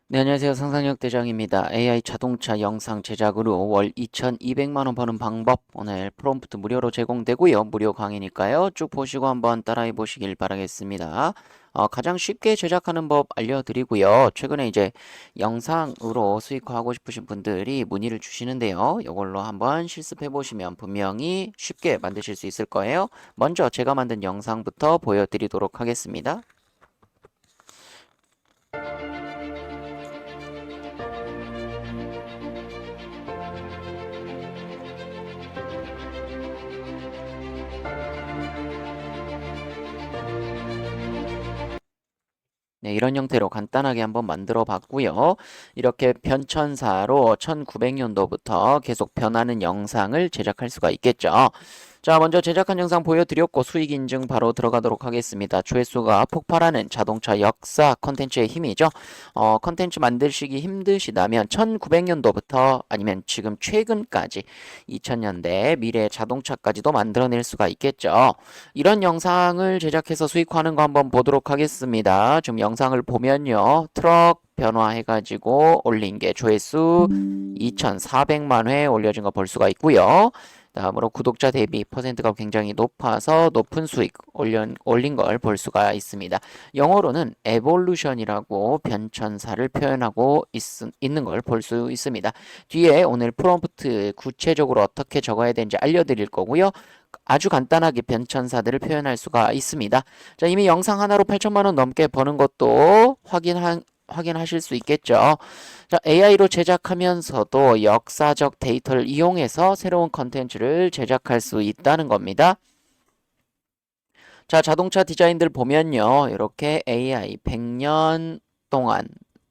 네, 안녕하세요. 상상력 대장입니다. AI 자동차 영상 제작으로 월 2,200만 원 버는 방법 오늘 프롬프트 무료로 제공되고요. 무료 강의니까요. 쭉 보시고 한번 따라해 보시길 바라겠습니다. 가장 쉽게 제작하는 법 알려드리고요. 최근에 이제 영상으로 수익화하고 싶으신 분들이 문의를 주시는데요. 이걸로 한번 실습해 보시면 분명히 쉽게 만드실 수 있을 거예요. 먼저 제가 만든 영상부터 보여드리도록 하겠습니다. 네, 이런 형태로 간단하게 한번 만들어 봤고요. 이렇게 변천사로 1900년도부터 계속 변하는 영상을 제작할 수가 있겠죠. 자, 먼저 제작한 영상 보여드렸고 수익 인증 바로 들어가도록 하겠습니다. 조회수가 폭발하는 자동차 역사 컨텐츠의 힘이죠. 컨텐츠 만드시기 힘드시다면 1900년도부터 아니면 지금 최근까지 2000년대 미래 자동차까지도 만들어낼 수가 있겠죠. 이런 영상을 제작해서 수익화하는 거 한번 보도록 하겠습니다. 지금 영상을 보면요. 트럭 변화해가지고 올린 게 조회수 2,400만 회 올려진 거 볼 수가 있고요. 다음으로 구독자 대비 퍼센트가 굉장히 높아서 높은 수익 올린 걸 볼 수가 있습니다. 영어로는 evolution이라고 변천사를 표현하고 있는 걸 볼 수 있습니다. 뒤에 오늘 프롬프트 구체적으로 어떻게 적어야 되는지 알려드릴 거고요. 아주 간단하게 변천사들을 표현할 수가 있습니다. 자, 이미 영상 하나로 8천만 원 넘게 버는 것도 확인하실 수 있겠죠. 자, AI로 제작하면서도 역사적 데이터를 이용해서 새로운 컨텐츠를 제작할 수 있다는 겁니다. 자, 자동차 디자인들 보면요. 이렇게 AI 100년 동안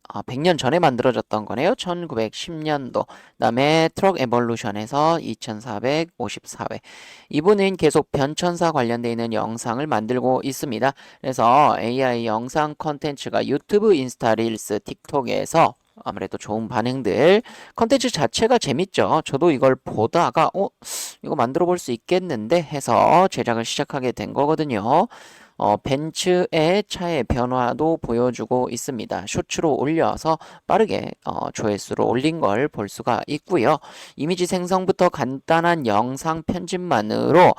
100년 전에 만들어졌던 거네요. 1910년도. 그다음에 트럭 에볼루션에서 2454회. 이분은 계속 변천사 관련되어 있는 영상을 만들고 있습니다. 그래서 AI 영상 컨텐츠가 유튜브, 인스타 릴스, 틱톡에서 아무래도 좋은 반응들. 컨텐츠 자체가 재밌죠. 저도 이걸 보다가 이거 만들어 볼 수 있겠는데 해서 제작을 시작하게 된 거거든요. 벤츠의 차의 변화도 보여주고 있습니다. 쇼츠로 올려서 빠르게 조회수를 올린 걸 볼 수가 있고요. 이미지 생성부터 간단한 영상 편집만으로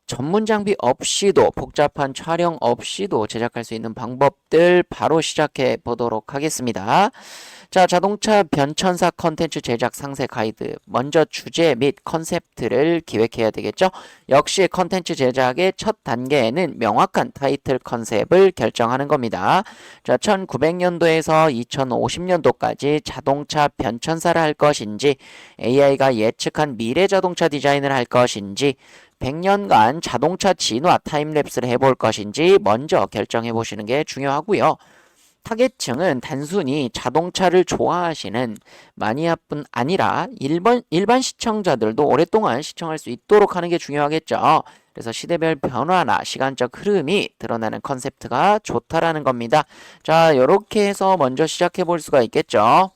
전문 장비 없이도 복잡한 촬영 없이도 제작할 수 있는 방법들 바로 시작해 보도록 하겠습니다. 자, 자동차 변천사 컨텐츠 제작 상세 가이드. 먼저 주제 및 컨셉트를 기획해야 되겠죠? 역시 컨텐츠 제작의 첫 단계에는 명확한 타이틀 컨셉을 결정하는 겁니다. 자, 1900년도에서 2050년도까지 자동차 변천사를 할 것인지, AI가 예측한 미래 자동차 디자인을 할 것인지, 100년간 자동차 진화 타임랩스를 해볼 것인지 먼저 결정해 보시는 게 중요하고요. 타겟층은 단순히 자동차를 좋아하시는 마니아뿐 아니라 일반 시청자들도 오랫동안 시청할 수 있도록 하는 게 중요하겠죠. 그래서 시대별 변화나 시간적 흐름이 드러나는 컨셉트가 좋다라는 겁니다. 자, 이렇게 해서 먼저 시작해 볼 수가 있겠죠.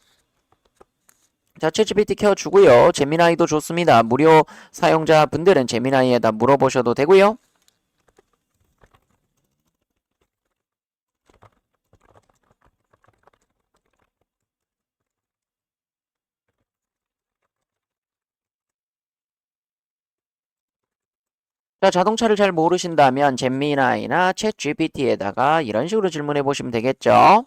자, 챗GPT 켜주고요. 제미나이도 좋습니다. 무료 사용자분들은 제미나이에다 물어보셔도 되고요. 자, 자동차를 잘 모르신다면 잼미나이나 챗 GPT에다가 이런 식으로 질문해 보시면 되겠죠.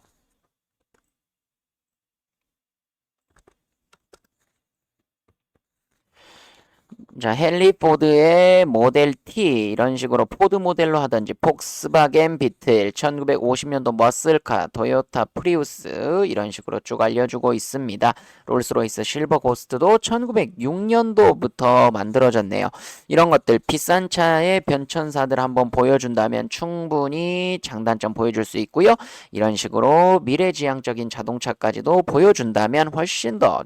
자, 헨리 포드의 모델 T 이런 식으로 포드 모델로 하든지 폭스바겐 비틀 1950년도 머슬카 토요타 프리우스 이런 식으로 쭉 알려주고 있습니다. 롤스로이스 실버 고스트도 1906년도부터 만들어졌네요. 이런 것들 비싼 차의 변천사들 한번 보여준다면 충분히 장단점 보여줄 수 있고요. 이런 식으로 미래지향적인 자동차까지도 보여준다면 훨씬 더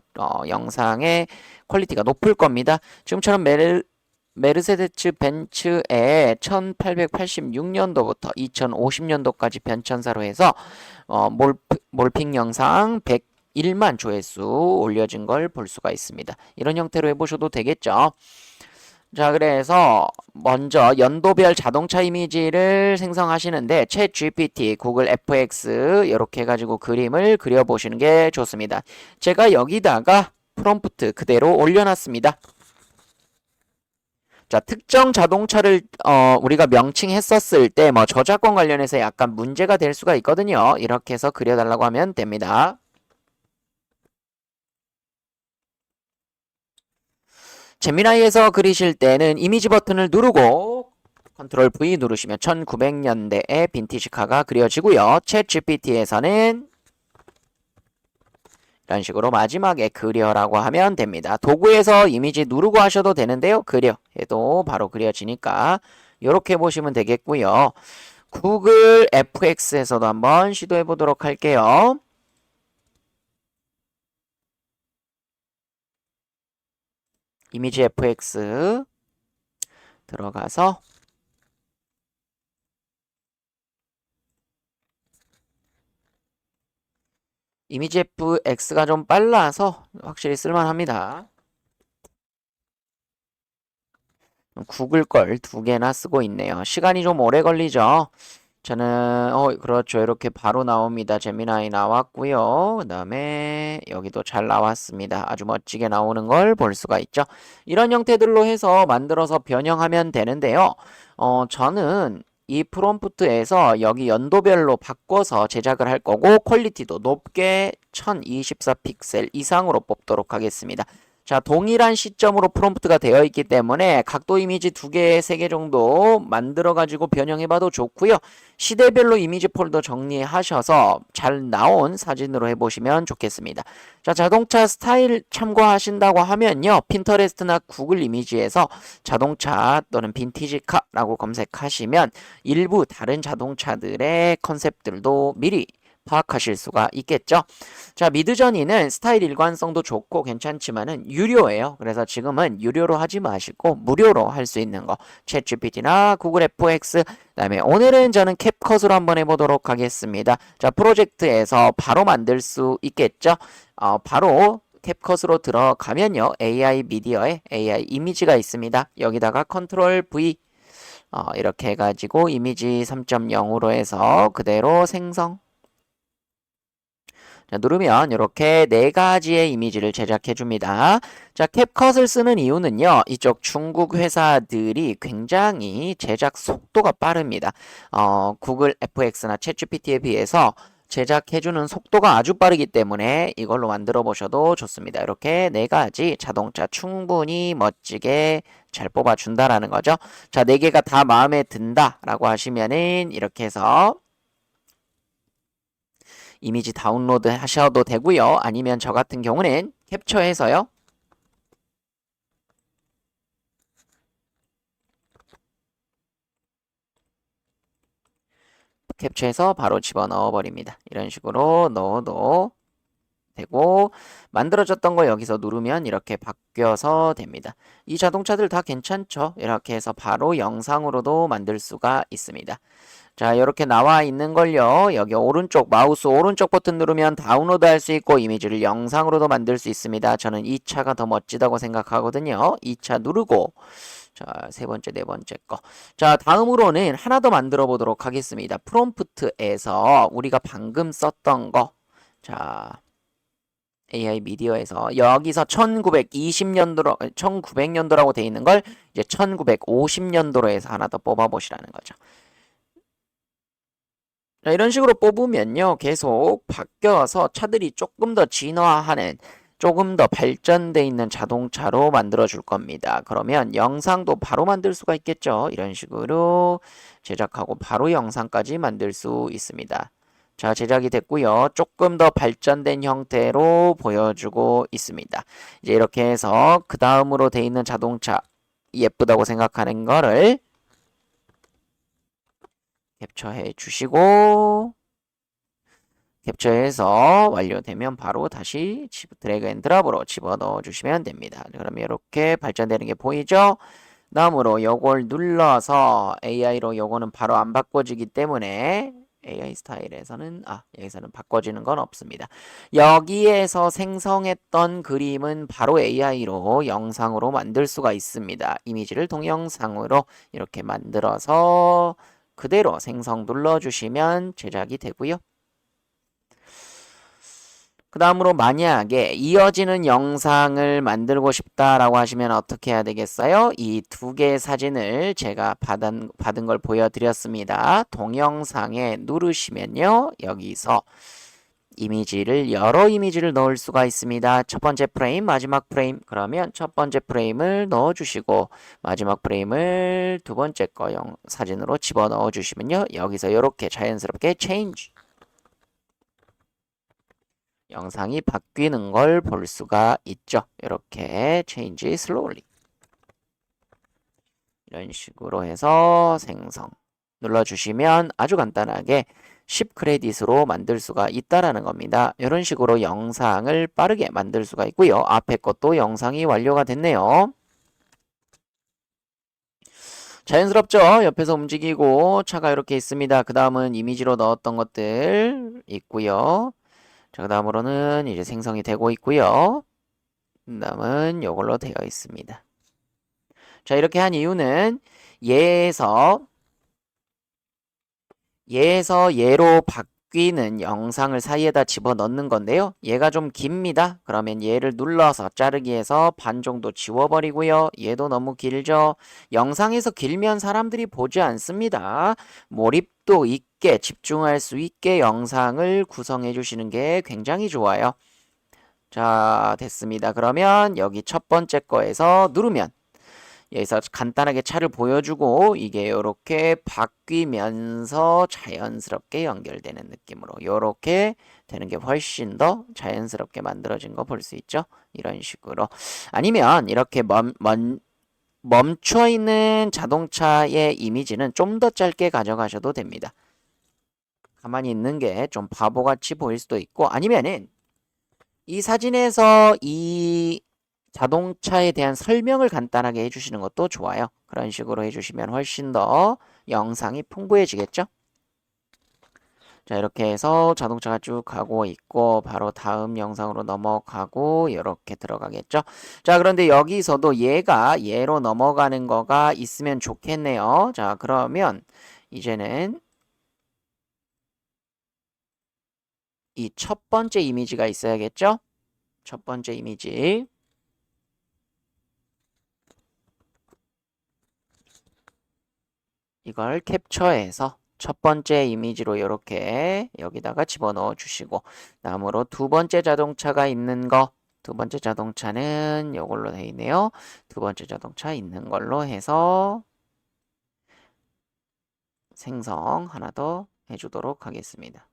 영상의 퀄리티가 높을 겁니다. 지금처럼 메르세데스 벤츠의 1886년도부터 2050년도까지 변천사로 해서 몰핑 영상 101만 조회수 올려진 걸 볼 수가 있습니다. 이런 형태로 해보셔도 되겠죠. 자, 그래서 먼저 연도별 자동차 이미지를 생성하시는데 챗 GPT, 구글 FX 이렇게 해가지고 그림을 그려보시는 게 좋습니다. 제가 여기다가 프롬프트 그대로 올려놨습니다. 자, 특정 자동차를 우리가 명칭했었을 때 뭐 저작권 관련해서 약간 문제가 될 수가 있거든요. 이렇게 해서 그려달라고 하면 됩니다. 제미나이에서 그리실 때는 이미지 버튼을 누르고 컨트롤 V 누르시면 1900년대의 빈티지카가 그려지고요. 챗 GPT에서는 이런 식으로 마지막에 그려라고 하면 됩니다. 도구에서 이미지 누르고 하셔도 되는데요. 그려 해도 바로 그려지니까 이렇게 보시면 되겠고요. 구글 FX에서도 한번 시도해 보도록 할게요. 이미지 FX 들어가서 이미지 FX가 좀 빨라서 확실히 쓸만합니다. 구글 걸 두 개나 쓰고 있네요. 시간이 좀 오래 걸리죠. 저는 그렇죠. 이렇게 바로 나옵니다. 제미나이 나왔고요. 그 다음에 여기도 잘 나왔습니다. 아주 멋지게 나오는 걸 볼 수가 있죠. 이런 형태들로 해서 만들어서 변형하면 되는데요. 저는 이 프롬프트에서 여기 연도별로 바꿔서 제작을 할 거고 퀄리티도 높게 1024 픽셀 이상으로 뽑도록 하겠습니다. 자, 동일한 시점으로 프롬프트가 되어 있기 때문에 각도 이미지 2개, 3개 정도 만들어 가지고 변형해 봐도 좋고요. 시대별로 이미지 폴더 정리하셔서 잘 나온 사진으로 해보시면 좋겠습니다. 자, 자동차 스타일 참고하신다고 하면요. 핀터레스트나 구글 이미지에서 자동차 또는 빈티지카라고 검색하시면 일부 다른 자동차들의 컨셉들도 미리 파악하실 수가 있겠죠. 자, 미드저니는 스타일 일관성도 좋고 괜찮지만은 유료예요. 그래서 지금은 유료로 하지 마시고 무료로 할 수 있는 거 챗GPT나 구글 FX 그다음에 오늘은 저는 캡컷으로 한번 해보도록 하겠습니다. 자, 프로젝트에서 바로 만들 수 있겠죠. 바로 캡컷으로 들어가면요. AI 미디어에 AI 이미지가 있습니다. 여기다가 컨트롤 V 이렇게 해가지고 이미지 3.0으로 해서 그대로 생성 자, 누르면 이렇게 네 가지의 이미지를 제작해 줍니다. 자, 캡컷을 쓰는 이유는요. 이쪽 중국 회사들이 굉장히 제작 속도가 빠릅니다. 구글 FX나 챗GPT에 비해서 제작해주는 속도가 아주 빠르기 때문에 이걸로 만들어 보셔도 좋습니다. 이렇게 네 가지 자동차 충분히 멋지게 잘 뽑아준다라는 거죠. 자, 네 개가 다 마음에 든다라고 하시면은 이렇게 해서 이미지 다운로드 하셔도 되고요. 아니면 저 같은 경우는 캡처해서요. 캡처해서 바로 집어넣어 버립니다. 이런 식으로 넣어도 되고 만들어졌던 거 여기서 누르면 이렇게 바뀌어서 됩니다. 이 자동차들 다 괜찮죠? 이렇게 해서 바로 영상으로도 만들 수가 있습니다. 자, 이렇게 나와 있는 걸요. 여기 오른쪽 마우스 오른쪽 버튼 누르면 다운로드 할 수 있고 이미지를 영상으로도 만들 수 있습니다. 저는 2차가 더 멋지다고 생각하거든요. 2차 누르고 자, 세 번째, 네 번째 거. 자, 다음으로는 하나 더 만들어 보도록 하겠습니다. 프롬프트에서 우리가 방금 썼던 거. 자, AI 미디어에서 여기서 1920년도로 1900년도라고 돼 있는 걸 이제 1950년도로 해서 하나 더 뽑아 보시라는 거죠. 자, 이런 식으로 뽑으면요. 계속 바뀌어서 차들이 조금 더 진화하는 조금 더 발전돼 있는 자동차로 만들어 줄 겁니다. 그러면 영상도 바로 만들 수가 있겠죠. 이런 식으로 제작하고 바로 영상까지 만들 수 있습니다. 자, 제작이 됐고요. 조금 더 발전된 형태로 보여주고 있습니다. 이제 이렇게 해서 그 다음으로 돼 있는 자동차 예쁘다고 생각하는 거를 캡처해 주시고 캡처해서 완료되면 바로 다시 드래그 앤 드랍으로 집어넣어 주시면 됩니다. 그러면 이렇게 발전되는 게 보이죠? 다음으로 요걸 눌러서 AI로 요거는 바로 안 바꿔지기 때문에 AI 스타일에서는 여기서는 바꿔지는 건 없습니다. 여기에서 생성했던 그림은 바로 AI로 영상으로 만들 수가 있습니다. 이미지를 동영상으로 이렇게 만들어서 그대로 생성 눌러주시면 제작이 되고요. 그 다음으로 만약에 이어지는 영상을 만들고 싶다라고 하시면 어떻게 해야 되겠어요? 이 두 개의 사진을 제가 받은 걸 보여드렸습니다. 동영상에 누르시면요. 여기서 여러 이미지를 넣을 수가 있습니다. 첫 번째 프레임, 마지막 프레임. 그러면 첫 번째 프레임을 넣어주시고 마지막 프레임을 두 번째 거 사진으로 집어넣어 주시면요. 여기서 이렇게 자연스럽게 체인지. 영상이 바뀌는 걸 볼 수가 있죠. 이렇게 change slowly 이런 식으로 해서 생성 눌러주시면 아주 간단하게 10 크레딧으로 만들 수가 있다라는 겁니다. 이런 식으로 영상을 빠르게 만들 수가 있고요. 앞에 것도 영상이 완료가 됐네요. 자연스럽죠? 옆에서 움직이고 차가 이렇게 있습니다. 그 다음은 이미지로 넣었던 것들 있고요. 자, 그 다음으로는 이제 생성이 되고 있고요. 다음은 이걸로 되어 있습니다. 자, 이렇게 한 이유는 얘에서 얘로 바뀌는 영상을 사이에다 집어넣는 건데요. 얘가 좀 깁니다. 그러면 얘를 눌러서 자르기해서 반 정도 지워버리고요. 얘도 너무 길죠. 영상에서 길면 사람들이 보지 않습니다. 몰입도 있게 집중할 수 있게 영상을 구성해 주시는 게 굉장히 좋아요. 자, 됐습니다. 그러면 여기 첫 번째 거에서 누르면 여기서 간단하게 차를 보여주고 이게 이렇게 바뀌면서 자연스럽게 연결되는 느낌으로 이렇게 되는 게 훨씬 더 자연스럽게 만들어진 거 볼 수 있죠. 이런 식으로. 아니면 이렇게 멈춰 있는 자동차의 이미지는 좀 더 짧게 가져가셔도 됩니다. 가만히 있는 게 좀 바보같이 보일 수도 있고 아니면은 이 사진에서 이 자동차에 대한 설명을 간단하게 해주시는 것도 좋아요. 그런 식으로 해주시면 훨씬 더 영상이 풍부해지겠죠? 자, 이렇게 해서 자동차가 쭉 가고 있고 바로 다음 영상으로 넘어가고 이렇게 들어가겠죠? 자, 그런데 여기서도 얘로 넘어가는 거가 있으면 좋겠네요. 자, 그러면 이제는 이 첫 번째 이미지가 있어야겠죠? 첫 번째 이미지. 이걸 캡처해서 첫 번째 이미지로 이렇게 여기다가 집어넣어 주시고 다음으로 두 번째 자동차가 있는 거 두 번째 자동차는 이걸로 되어 있네요. 두 번째 자동차 있는 걸로 해서 생성 하나 더 해주도록 하겠습니다.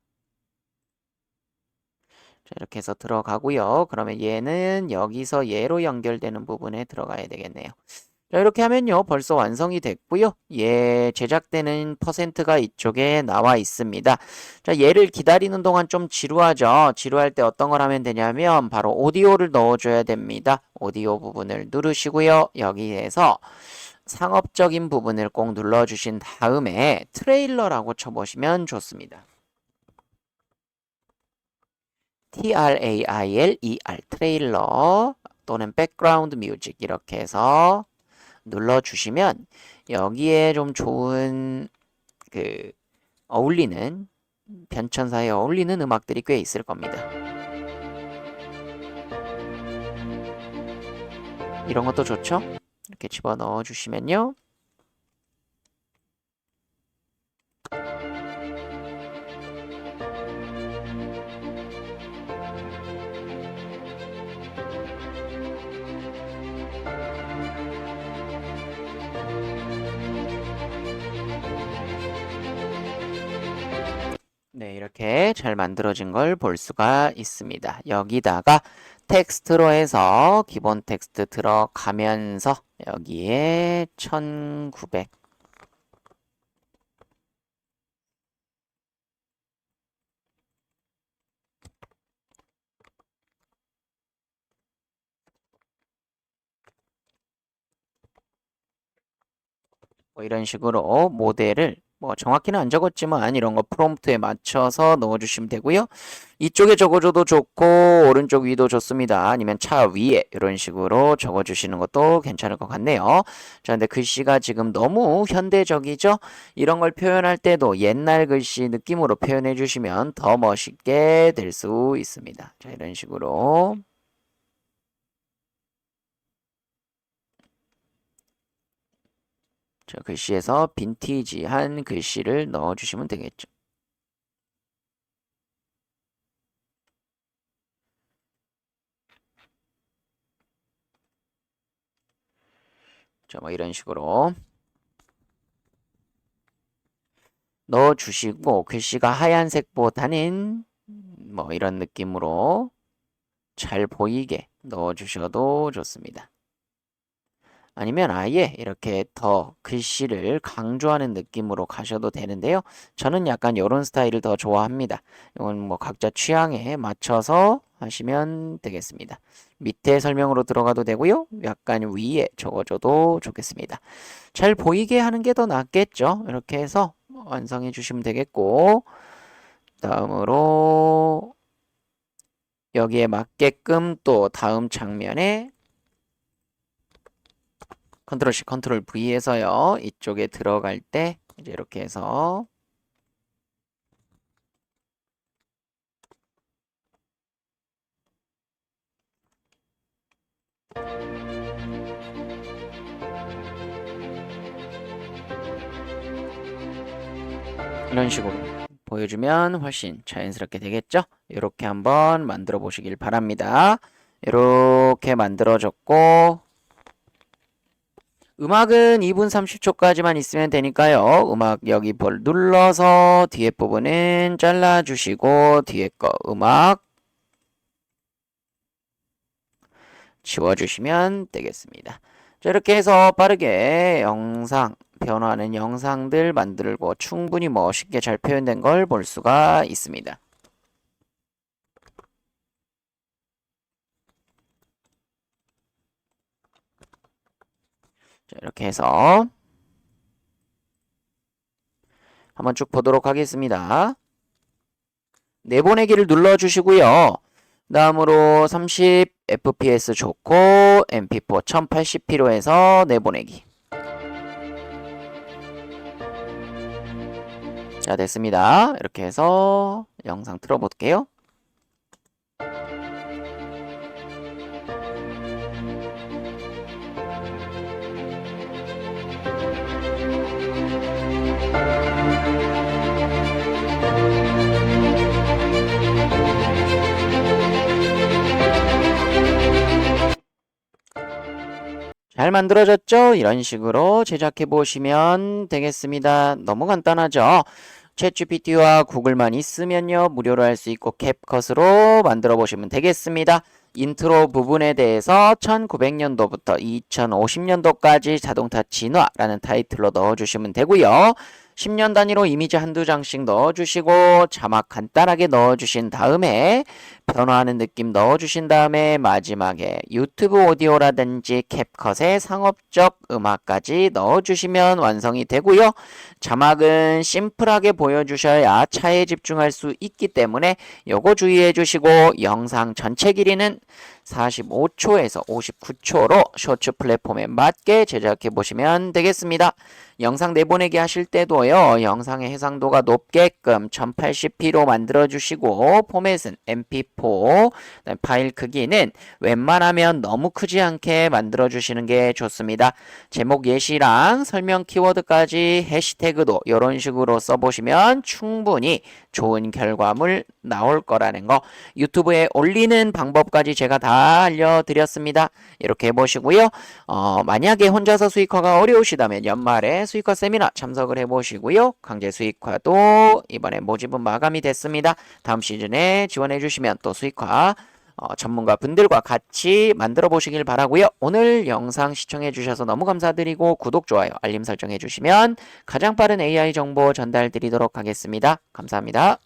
자, 이렇게 해서 들어가고요. 그러면 얘는 여기서 얘로 연결되는 부분에 들어가야 되겠네요. 자, 이렇게 하면요. 벌써 완성이 됐고요. 제작되는 퍼센트가 이쪽에 나와 있습니다. 자, 얘를 기다리는 동안 좀 지루하죠. 지루할 때 어떤 걸 하면 되냐면 바로 오디오를 넣어줘야 됩니다. 오디오 부분을 누르시고요. 여기에서 상업적인 부분을 꼭 눌러주신 다음에 트레일러라고 쳐보시면 좋습니다. TRAILER 트레일러 또는 백그라운드 뮤직 이렇게 해서 눌러주시면 여기에 좀 좋은 그 어울리는 변천사에 어울리는 음악들이 꽤 있을 겁니다. 이런 것도 좋죠? 이렇게 집어넣어 주시면요. 네, 이렇게 잘 만들어진 걸 볼 수가 있습니다. 여기다가 텍스트로 해서 기본 텍스트 들어가면서 여기에 1900 뭐 이런 식으로 모델을 뭐 정확히는 안 적었지만 이런 거 프롬프트에 맞춰서 넣어주시면 되고요. 이쪽에 적어줘도 좋고 오른쪽 위도 좋습니다. 아니면 차 위에 이런 식으로 적어주시는 것도 괜찮을 것 같네요. 자, 근데 글씨가 지금 너무 현대적이죠? 이런 걸 표현할 때도 옛날 글씨 느낌으로 표현해 주시면 더 멋있게 될 수 있습니다. 자, 이런 식으로. 자, 글씨에서 빈티지한 글씨를 넣어주시면 되겠죠. 자, 뭐 이런 식으로 넣어주시고 글씨가 하얀색보다는 뭐 이런 느낌으로 잘 보이게 넣어주셔도 좋습니다. 아니면 아예 이렇게 더 글씨를 강조하는 느낌으로 가셔도 되는데요. 저는 약간 이런 스타일을 더 좋아합니다. 이건 뭐 각자 취향에 맞춰서 하시면 되겠습니다. 밑에 설명으로 들어가도 되고요. 약간 위에 적어줘도 좋겠습니다. 잘 보이게 하는 게 더 낫겠죠. 이렇게 해서 완성해 주시면 되겠고, 다음으로 여기에 맞게끔 또 다음 장면에 컨트롤 C, 컨트롤 V에서요. 이쪽에 들어갈 때 이제 이렇게 해서 이런 식으로 보여주면 훨씬 자연스럽게 되겠죠? 이렇게 한번 만들어 보시길 바랍니다. 이렇게 만들어졌고 음악은 2분 30초까지만 있으면 되니까요. 음악 여기 볼 눌러서 뒤에 부분은 잘라주시고 뒤에 거 음악 지워주시면 되겠습니다. 자, 이렇게 해서 빠르게 영상, 변화하는 영상들 만들고 충분히 멋있게 잘 표현된 걸 볼 수가 있습니다. 자, 이렇게 해서 한번 쭉 보도록 하겠습니다. 내보내기를 눌러주시고요. 다음으로 30 fps 좋고 mp4 1080p로 해서 내보내기. 자, 됐습니다. 이렇게 해서 영상 틀어볼게요. 잘 만들어졌죠? 이런 식으로 제작해 보시면 되겠습니다. 너무 간단하죠? 챗GPT와 구글만 있으면요, 무료로 할 수 있고 캡컷으로 만들어 보시면 되겠습니다. 인트로 부분에 대해서 1900년도부터 2050년도까지 자동차 진화라는 타이틀로 넣어주시면 되고요. 10년 단위로 이미지 한두 장씩 넣어주시고 자막 간단하게 넣어주신 다음에 변화하는 느낌 넣어주신 다음에 마지막에 유튜브 오디오라든지 캡컷의 상업적 음악까지 넣어주시면 완성이 되고요. 자막은 심플하게 보여주셔야 차에 집중할 수 있기 때문에 요거 주의해 주시고 영상 전체 길이는 45초에서 59초로 쇼츠 플랫폼에 맞게 제작해 보시면 되겠습니다. 영상 내보내기 하실 때도요. 영상의 해상도가 높게끔 1080p로 만들어 주시고 포맷은 mp4 파일 크기는 웬만하면 너무 크지 않게 만들어 주시는 게 좋습니다. 제목 예시랑 설명 키워드까지 해시태그도 이런 식으로 써보시면 충분히 좋은 결과물 나올 거라는 거 유튜브에 올리는 방법까지 제가 다 알려드렸습니다. 이렇게 해보시고요. 만약에 혼자서 수익화가 어려우시다면 연말에 수익화 세미나 참석을 해보시고요. 강제 수익화도 이번에 모집은 마감이 됐습니다. 다음 시즌에 지원해 주시면 또 수익화 전문가 분들과 같이 만들어 보시길 바라고요. 오늘 영상 시청해 주셔서 너무 감사드리고 구독, 좋아요, 알림 설정해 주시면 가장 빠른 AI 정보 전달 드리도록 하겠습니다. 감사합니다.